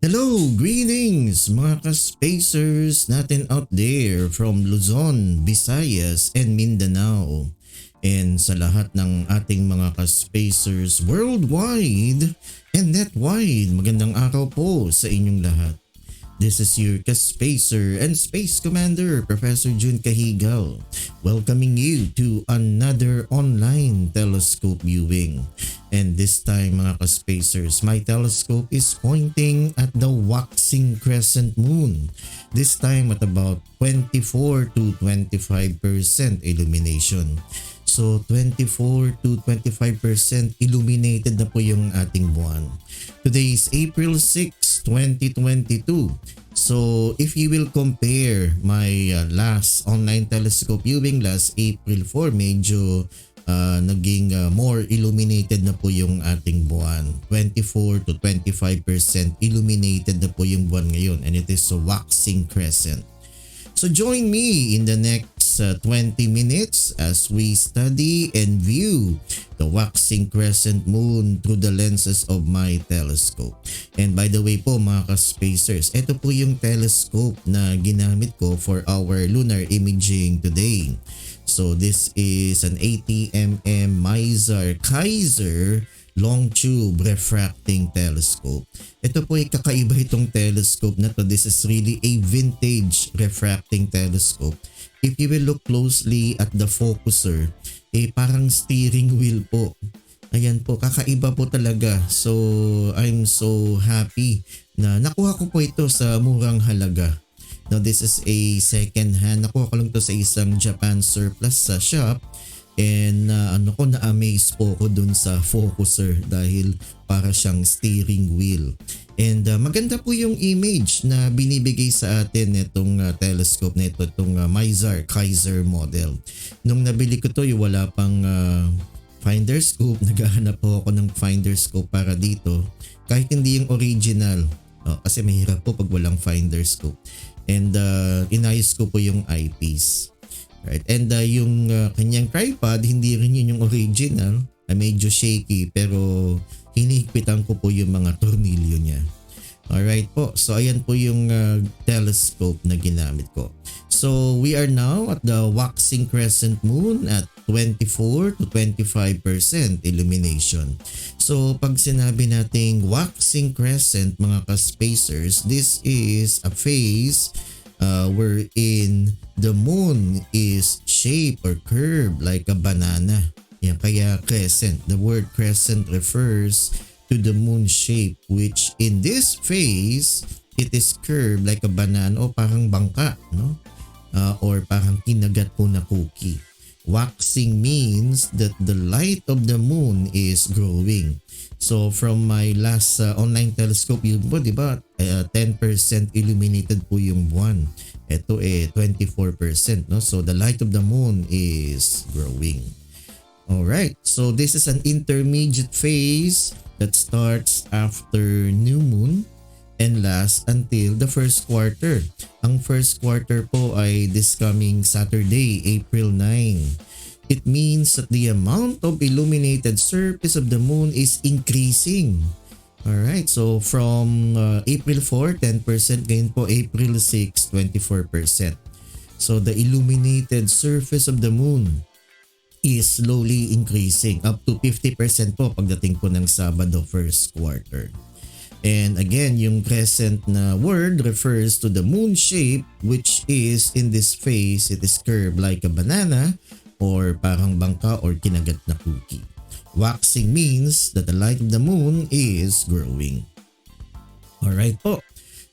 Hello, greetings mga ka-spacers natin out there from Luzon, Visayas, and Mindanao. And sa lahat ng ating mga ka-spacers worldwide and netwide, magandang araw po sa inyong lahat. This is your ka-spacer and space commander, Prof Jun Cajigal, welcoming you to another online telescope viewing. And this time mga ka-spacers, my telescope is pointing at the waxing crescent moon. This time at about 24 to 25% illumination. So 24 to 25% illuminated na po yung ating buwan. Today is April 6, 2022. So if you will compare my last online telescope viewing last April 4, medyo naging more illuminated na po yung ating buwan. 24 to 25% illuminated na po yung buwan ngayon, and it is a waxing crescent. So join me in the next 20 minutes as we study and view the waxing crescent moon through the lenses of my telescope. And by the way po mga ka-spacers, ito po yung telescope na ginamit ko for our lunar imaging today. So this is an 80mm Kaiser long tube refracting telescope. Ito po ay kakaiba itong telescope na to. This is really a vintage refracting telescope. If you will look closely at the focuser, parang steering wheel po. Ayan po, kakaiba po talaga. So I'm so happy na nakuha ko po ito sa murang halaga. Now this is a second hand. Nakuha ko lang to sa isang Japan surplus sa shop. And na-amaze po ko dun sa focuser dahil para siyang steering wheel. And maganda po yung image na binibigay sa atin itong telescope na ito, itong Kaiser model. Nung nabili ko to, wala pang finder scope. Naghahanap po ako ng finder scope para dito. Kahit hindi yung original. Kasi mahirap po pag walang finder scope. And inayos ko po yung eyepiece. Right? And yung kanyang tripod, hindi rin yun yung original. Medyo shaky pero hinihigpitan ko po yung mga tornilyo niya. Alright po. So ayan po yung telescope na ginamit ko. So we are now at the waxing crescent moon at 24 to 25% illumination. So pag sinabi nating waxing crescent mga ka-spacers, this is a phase wherein the moon is shaped or curved like a banana. Yan, kaya crescent. The word crescent refers to the moon shape, which in this phase, it is curved like a banana o parang bangka, no? Or parang kinagat po na cookie. Waxing means that the light of the moon is growing. So from my last online telescope, yun po, di ba? 10% illuminated po yung buwan. Ito 24%, no? So the light of the moon is growing. Alright, so this is an intermediate phase that starts after new moon and lasts until the first quarter. Ang first quarter po ay this coming Saturday, April 9. It means that the amount of illuminated surface of the moon is increasing. Alright, so from April 4, 10%, ngayon po April 6, 24%. So the illuminated surface of the moon is slowly increasing up to 50% po pagdating po ng Sabado first quarter. And again, yung crescent na word refers to the moon shape, which is in this phase, it is curved like a banana or parang bangka or kinagat na cookie. Waxing means that the light of the moon is growing. Alright po.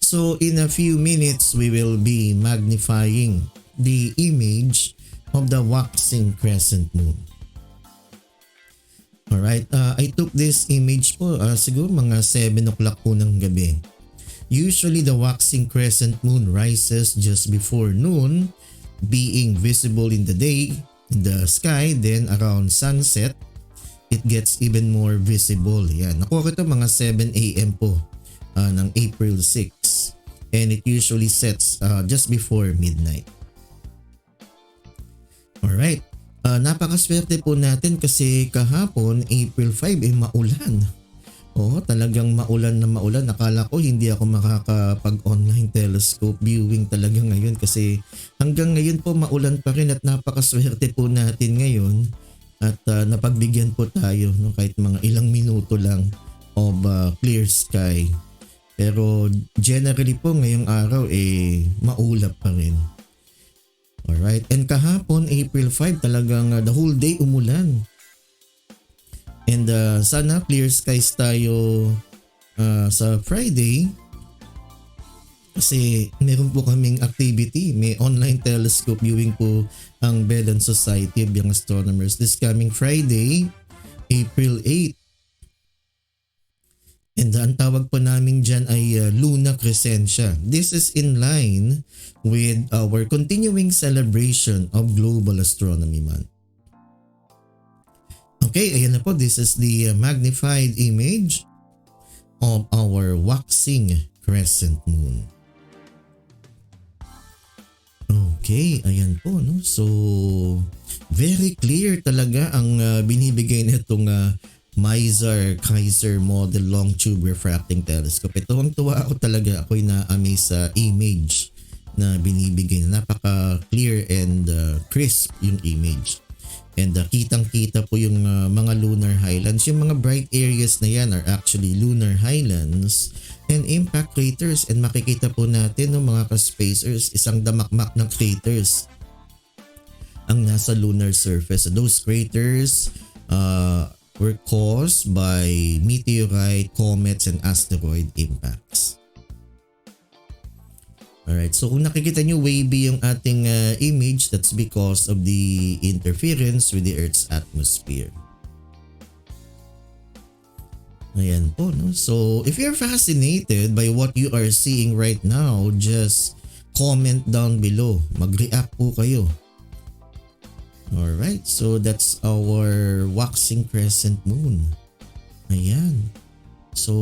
So in a few minutes, we will be magnifying the image of the waxing crescent moon. Alright, I took this image po siguro mga 7 o'clock po ng gabi. Usually the waxing crescent moon rises just before noon, being visible in the day, in the sky, then around sunset, it gets even more visible. Yan. Nakuha ko ito mga 7 a.m. po ng April 6. And it usually sets just before midnight. Alright. Napakaswerte po natin kasi kahapon, April 5, maulan. Oo, talagang maulan na maulan. Akala ko hindi ako makakapag-online telescope viewing talaga ngayon kasi hanggang ngayon po maulan pa rin at napakaswerte po natin ngayon at napagbigyan po tayo no, kahit mga ilang minuto lang of clear sky. Pero generally po ngayong araw maulap pa rin. Alright, and kahapon April 5 talagang the whole day umulan. And sana clear skies tayo sa Friday kasi meron po kaming activity. May online telescope viewing po ang Belen Society of Young Astronomers this coming Friday, April 8. And ang tawag po namin dyan ay Luna Crescentia. This is in line with our continuing celebration of Global Astronomy Month. Okay, ayan na po. This is the magnified image of our waxing crescent moon. Okay, ayan po. No? So, very clear talaga ang binibigay na itong Mizar Kaiser Model Long Tube Refracting Telescope. Ito ang tuwa ako talaga. Ako'y na-amaze sa image na binibigay. Napaka-clear and crisp yung image. And kitang-kita po yung mga lunar highlands. Yung mga bright areas na yan are actually lunar highlands and impact craters. And makikita po natin mga ka-spacers, isang damakmak ng craters ang nasa lunar surface. Those craters were caused by meteorite, comets, and asteroid impacts. Alright, so kung nakikita nyo wavy yung ating image, that's because of the interference with the Earth's atmosphere. Ayan po, no? So if you're fascinated by what you are seeing right now, just comment down below. Mag-react po kayo. Alright, so that's our waxing crescent moon. Ayan. So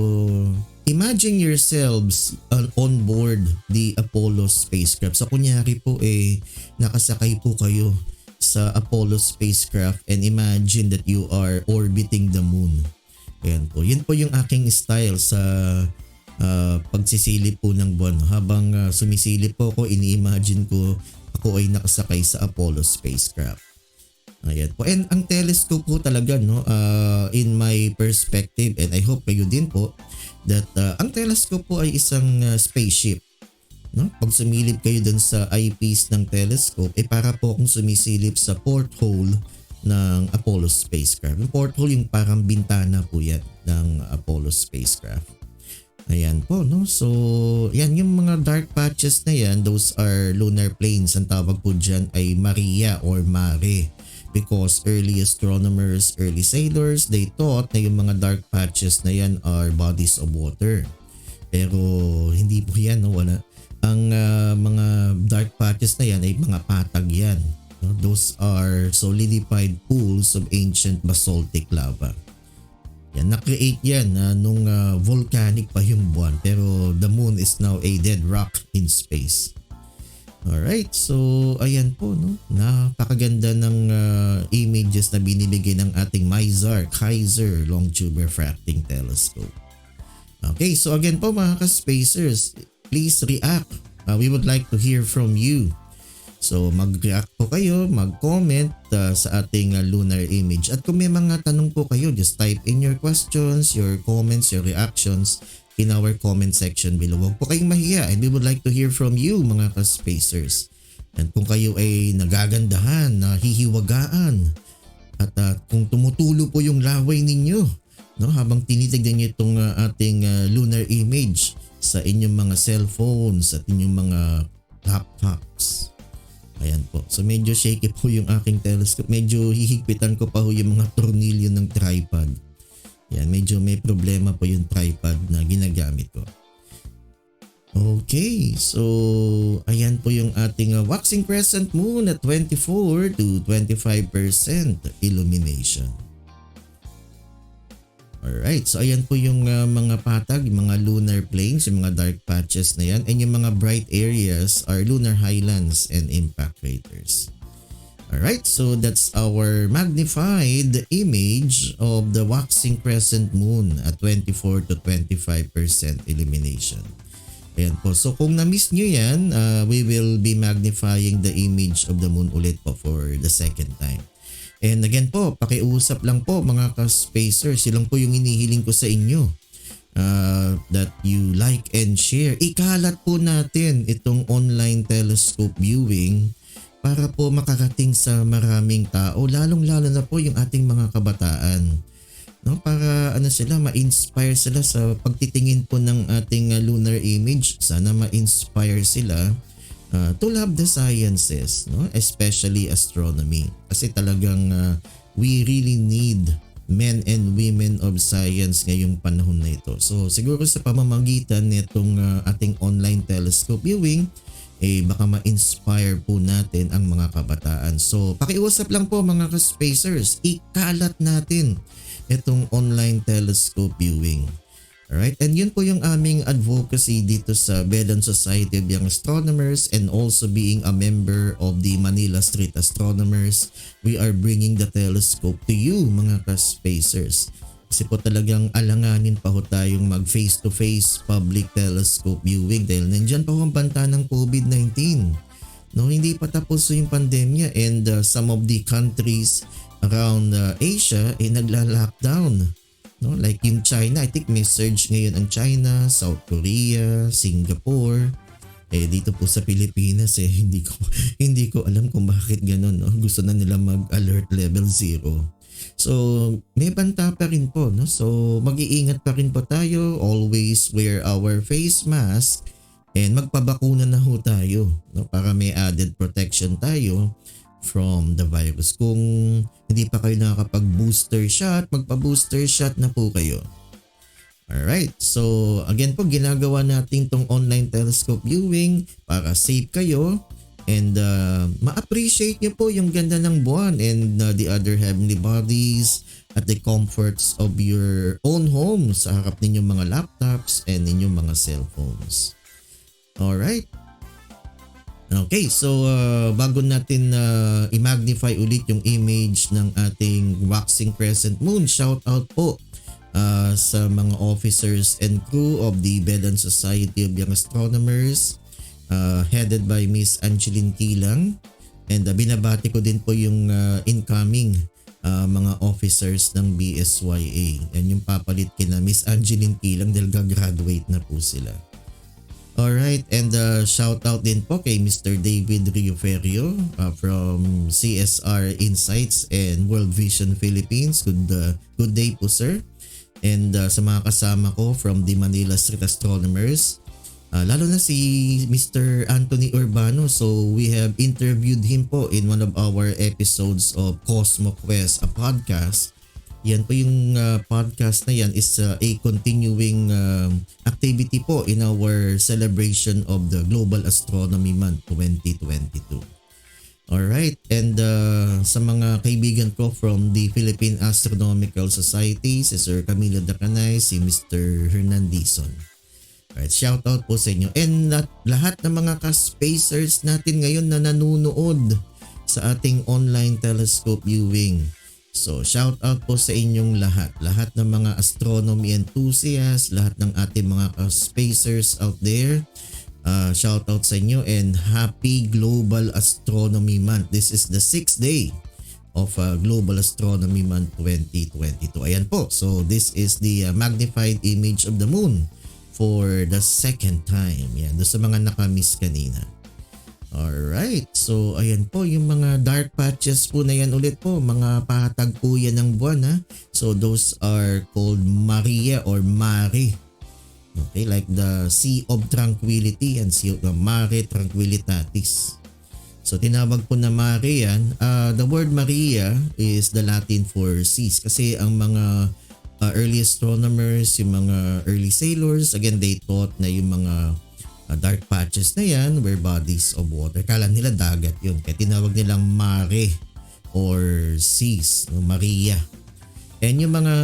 imagine yourselves on board the Apollo spacecraft. So kunyari po nakasakay po kayo sa Apollo spacecraft and imagine that you are orbiting the moon. Ayan po. Yun po yung aking style sa pagsisilip po ng buwan. Habang sumisilip po ako, ini-imagine ko ako ay nakasakay sa Apollo spacecraft. Ayan po. And ang telescope po talaga, no, in my perspective, and I hope kayo din po, that ang telescope po ay isang spaceship. No? Pag sumilip kayo dun sa eyepiece ng telescope, para po akong sumisilip sa porthole ng Apollo spacecraft. Yung porthole yung parang bintana po yan ng Apollo spacecraft. Ayan po, no? So, yan yung mga dark patches na yan, those are lunar plains. Ang tawag po dyan ay Maria or Mare. Because early astronomers, early sailors, they thought na yung mga dark patches na yan are bodies of water. Pero hindi po yan, no? Wala. Ang mga dark patches na yan ay mga patag yan. No? Those are solidified pools of ancient basaltic lava. Yan, na-create yan nung volcanic pa yung buwan. Pero the moon is now a dead rock in space. Alright, so ayan po, no? Napakaganda ng images na binibigay ng ating Mizar Kaiser Long Tube Refracting Telescope. Okay, so again po mga ka-spacers, please react. We would like to hear from you. So mag-react po kayo, mag-comment sa ating lunar image. At kung may mga tanong po kayo, just type in your questions, your comments, your reactions in our comment section below. Huwag po kayong mahiya and we would like to hear from you mga ka-spacers. And kung kayo ay nagagandahan, nahihiwagaan, at kung tumutulo po yung laway ninyo, no, habang tinitignan niyo itong ating lunar image sa inyong mga cellphones at inyong mga laptops. Ayan po. So medyo shaky po yung aking telescope. Medyo hihigpitan ko pa po yung mga tornilyo ng tripod. Yan, medyo may problema po yung tripod na ginagamit ko. Okay, so ayan po yung ating waxing crescent moon at 24 to 25% illumination. Alright, so ayan po yung mga patag, yung mga lunar plains, yung mga dark patches na yan. And yung mga bright areas are lunar highlands and impact craters. Alright, so that's our magnified image of the waxing crescent moon at 24 to 25% illumination. Ayan po. So kung na-miss nyo yan, we will be magnifying the image of the moon ulit po for the second time. And again po, pakiusap lang po mga ka-spacers. Silang po yung inihiling ko sa inyo. That you like and share. Ikalat po natin itong online telescope viewing para po makarating sa maraming tao, lalong-lalo na po yung ating mga kabataan. No, para sila ma-inspire sila sa pagtitingin po ng ating lunar image. Sana ma-inspire sila to love the sciences, no? Especially astronomy. Kasi talagang we really need men and women of science ngayong panahon na ito. So siguro sa pamamagitan nitong ating online telescope viewing, baka ma-inspire po natin ang mga kabataan. So pakiusap lang po mga ka-spacers, ikalat natin itong online telescope viewing. Alright, and yun po yung aming advocacy dito sa Vedan Society of Young Astronomers, and also being a member of the Manila Street Astronomers. We are bringing the telescope to you mga ka-spacers. Kasi po talagang alanganin pa ho tayong mag face-to-face public telescope viewing dahil nandyan pa ho ang banta ng COVID-19. No, hindi pa tapos yung pandemya, and some of the countries around Asia nagla-lockdown. No, like yung China, I think may surge ngayon ang China, South Korea, Singapore. Dito po sa Pilipinas hindi ko alam kung bakit ganoon, no? Gusto na nila mag-alert level 0. So may banta pa rin po, no? So mag-iingat pa rin po tayo, always wear our face mask, and magpabakuna na ho tayo, no? Para may added protection tayo from the virus. Kung hindi pa kayo nakakapag-booster shot, magpa-booster shot na po kayo. Alright, so again po, ginagawa natin tong online telescope viewing para safe kayo, and ma-appreciate nyo po yung ganda ng buwan and the other heavenly bodies at the comforts of your own home sa harap ninyong mga laptops and inyong mga cellphones. Alright. Okay, so bago natin i-magnify ulit yung image ng ating waxing crescent moon, shout out po sa mga officers and crew of the Vedan Society of Young Astronomers, headed by Miss Angeline Kilang, and binabati ko din po yung incoming mga officers ng BSYA, and yung papalit kina Miss Angeline Kilang dahil gagraduate na po sila. Alright, and shout out din po kay Mr. David Rioferio from CSR Insights and World Vision Philippines. Good day po sir. And sa mga kasama ko from the Manila Street Astronomers, lalo na si Mr. Anthony Urbano. So we have interviewed him po in one of our episodes of Cosmo Quest, a podcast. Yan po yung podcast na yan is a continuing activity po in our celebration of the Global Astronomy Month 2022. Alright, and sa mga kaibigan ko from the Philippine Astronomical Society, si Sir Camilo Dacanay, si Mr. Hernandizon. Alright, shout out po sa inyo. And lahat ng mga ka-spacers natin ngayon na nanunood sa ating online telescope viewing. So shout out po sa inyong lahat. Lahat ng mga astronomy enthusiasts, lahat ng ating mga spacers out there. Shout out sa inyo and happy Global Astronomy Month. This is the 6th day of Global Astronomy Month 2022. Ayan po. So this is the magnified image of the moon for the second time. Yan. Doon sa mga nakamiss kanina. Alright, so ayan po yung mga dark patches po na yan ulit po, mga pahatag po yan ng buwan ha. So those are called Maria or Mare. Okay, like the Sea of Tranquility and Sea of Mare Tranquillitatis. So tinawag po na Mare yan. The word Maria is the Latin for seas kasi ang mga early astronomers, yung mga early sailors, again they thought na yung mga dark patches na yan were bodies of water. Kala nila dagat yun. Kaya tinawag nilang mare or seas, Maria. And yung mga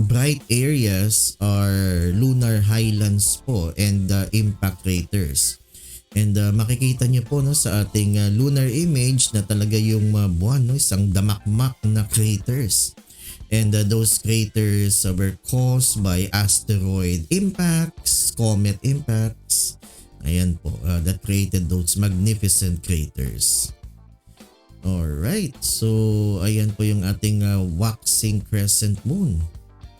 bright areas are lunar highlands po and impact craters. And makikita nyo po no, sa ating lunar image na talaga yung buwan, no, isang damakmak na craters. And those craters were caused by asteroid impacts, comet impacts. Ayan po, that created those magnificent craters. Alright, so ayan po yung ating waxing crescent moon.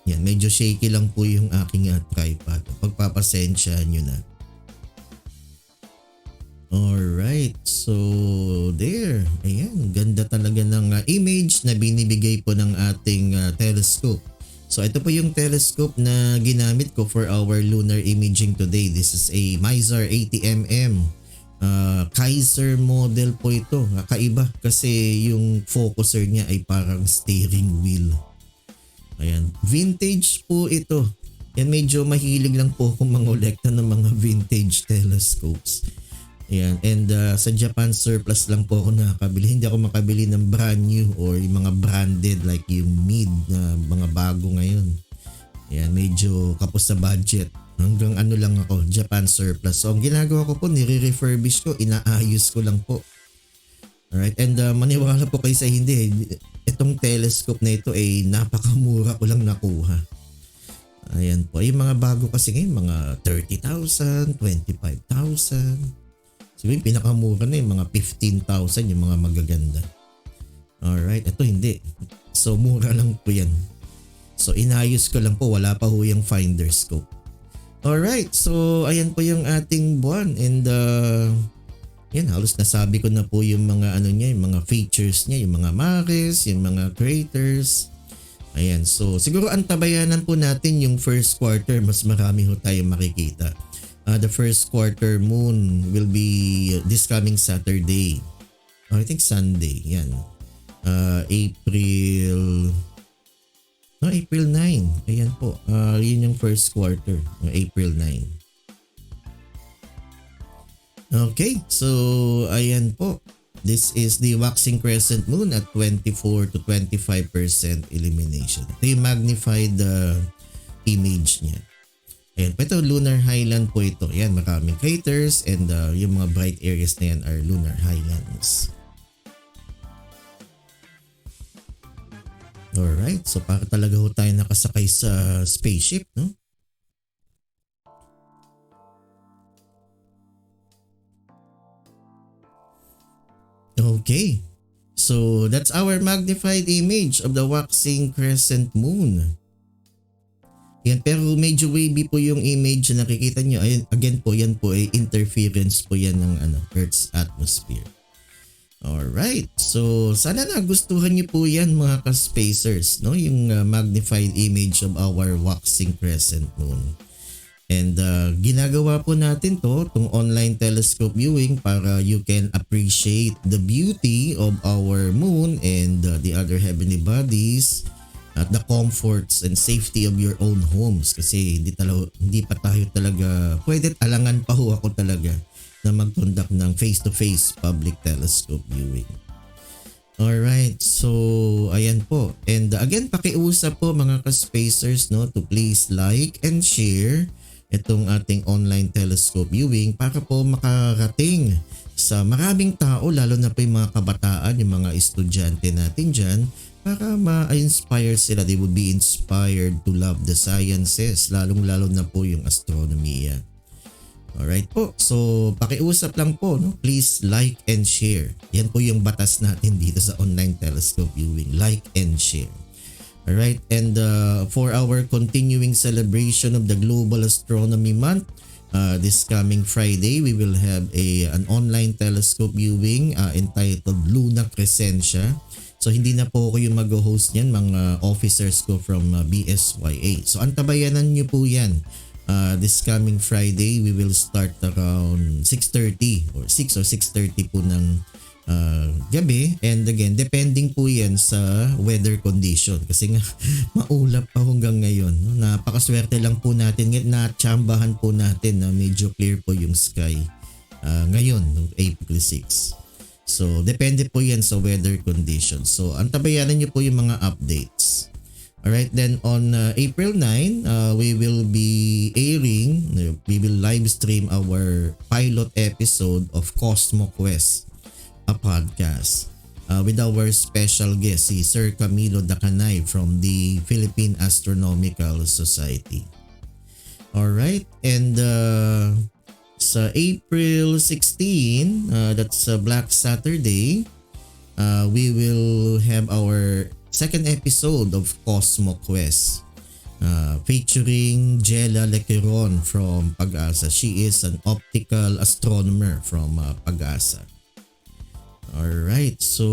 Yan, medyo shaky lang po yung aking tripod. Pagpapasensyahan nyo na. Alright, so there. Ayan, ganda talaga ng image na binibigay po ng ating telescope. So ito po yung telescope na ginamit ko for our lunar imaging today. This is a Mizar 80mm. Kaiser model po ito. Kakaiba kasi yung focuser niya ay parang steering wheel. Ayan, vintage po ito. Yan, medyo mahilig lang po akong mangolekta ng mga vintage telescopes. Ayan, and sa Japan surplus lang po ako nakakabili. Hindi ako makabili ng brand new or yung mga branded like yung mid na mga bago ngayon. Ayan, medyo kapos sa budget. Hanggang ano lang ako, Japan surplus. So ang ginagawa ko po, nire-refurbish ko, inaayos ko lang po. Alright, and maniwala po kayo sa hindi. Itong telescope na ito ay napakamura ko lang nakuha. Ayan po, yung mga bago kasi ngayon, mga 30,000, 25,000. Sabi, pinakamura na yung mga 15,000 yung mga magaganda. Alright, ito hindi. So mura lang po yan. So inayos ko lang po, wala pa ho yung finder scope. Alright, so ayan po yung ating buwan and yan, halos nasabi ko na po yung mga ano niya, yung mga features niya, yung mga mares, yung mga craters. Ayan, so siguro antabayanan po natin yung first quarter, mas marami ho tayong makikita. The first quarter moon will be this coming Saturday. I think Sunday. Yan. April 9. Ayan po. Yun yung first quarter. April 9. Okay. So, ayan po. This is the waxing crescent moon at 24 to 25% illumination. Ito yung magnified image niya. Ayan, ito lunar highland po ito. Ayan, maraming craters and yung mga bright areas na yan are lunar highlands. Alright, so para talaga ho tayo nakasakay sa spaceship, no? Okay, so that's our magnified image of the waxing crescent moon. Yan, pero medyo wavy po yung image na nakikita nyo. Ayun, again po, yan po ay interference po yan ng Earth's atmosphere. Alright, so sana nagustuhan nyo po yan mga ka-spacers, no? Yung magnified image of our waxing crescent moon. And ginagawa po natin itong online telescope viewing para you can appreciate the beauty of our moon and the other heavenly bodies at the comforts and safety of your own homes kasi hindi pa tayo talaga pwede, alangan pa ho ako talaga na mag-conduct ng face-to-face public telescope viewing. Alright, so ayan po. And again, pakiusap po mga ka-spacers, no, to please like and share itong ating online telescope viewing para po makarating sa maraming tao, lalo na po yung mga kabataan, yung mga estudyante natin dyan, para ma-inspire sila. They will be inspired to love the sciences, lalong-lalo na po yung astronomiya. Alright po, so pakiusap lang po, no? Please like and share. Yan po yung batas natin dito sa online telescope viewing. Like and share. Alright, and for our continuing celebration of the Global Astronomy Month, this coming Friday, we will have an online telescope viewing entitled Luna Crescentia. So hindi na po ako yung mag-host niyan, mga officers ko from BSYA. So antabayanan niyo po yan. This coming Friday, we will start around 6:30 or 6 or 6:30 po ng gabi. And again, depending po yan sa weather condition. Kasi nga maulap pa hanggang ngayon. No? Napakaswerte lang po natin. Natsambahan po natin na medyo clear po yung sky ngayon, April 6. So, depende po yan sa weather conditions. So, antabayanan nyo po yung mga updates. Alright, then on April 9, we will be we will live stream our pilot episode of Cosmo Quest, a podcast. With our special guest, si Sir Camilo Dacanay from the Philippine Astronomical Society. Alright, and sa April 16, that's Black Saturday, we will have our second episode of Cosmo Quest featuring Jella Lequeron from Pag-asa. She is an optical astronomer from Pag-asa. Alright, so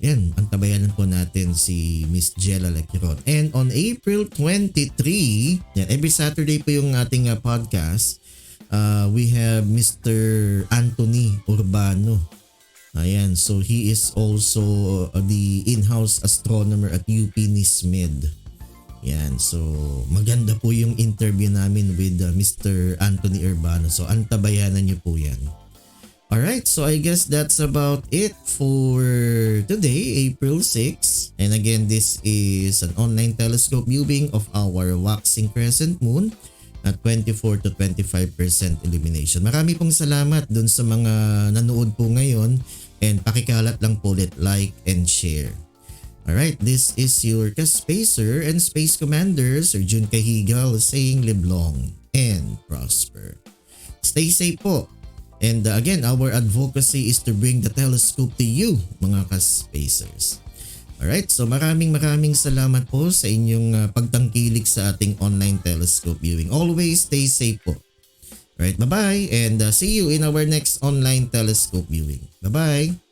yan, antabayanan po natin si Miss Jella Lequeron. And on April 23, yan, every Saturday po yung ating podcast, we have Mr. Anthony Urbano. Ayan, so he is also the in-house astronomer at UP NISMED. Yan, so maganda po yung interview namin with Mr. Anthony Urbano. So antabayanan niyo po yan. Alright, so I guess that's about it for today, April 6. And again, this is an online telescope viewing of our waxing crescent moon at 24 to 25% illumination. Marami pong salamat dun sa mga nanood po ngayon, and pakikalat lang po ulit, like and share. Alright, this is your ka-spacer and space commander, Sir Jun Cajigal, saying live long and prosper. Stay safe po. And again, our advocacy is to bring the telescope to you, mga ka-spacers. Alright, so maraming salamat po sa inyong pagtangkilik sa ating online telescope viewing. Always stay safe po. Alright, bye-bye, and see you in our next online telescope viewing. Bye-bye!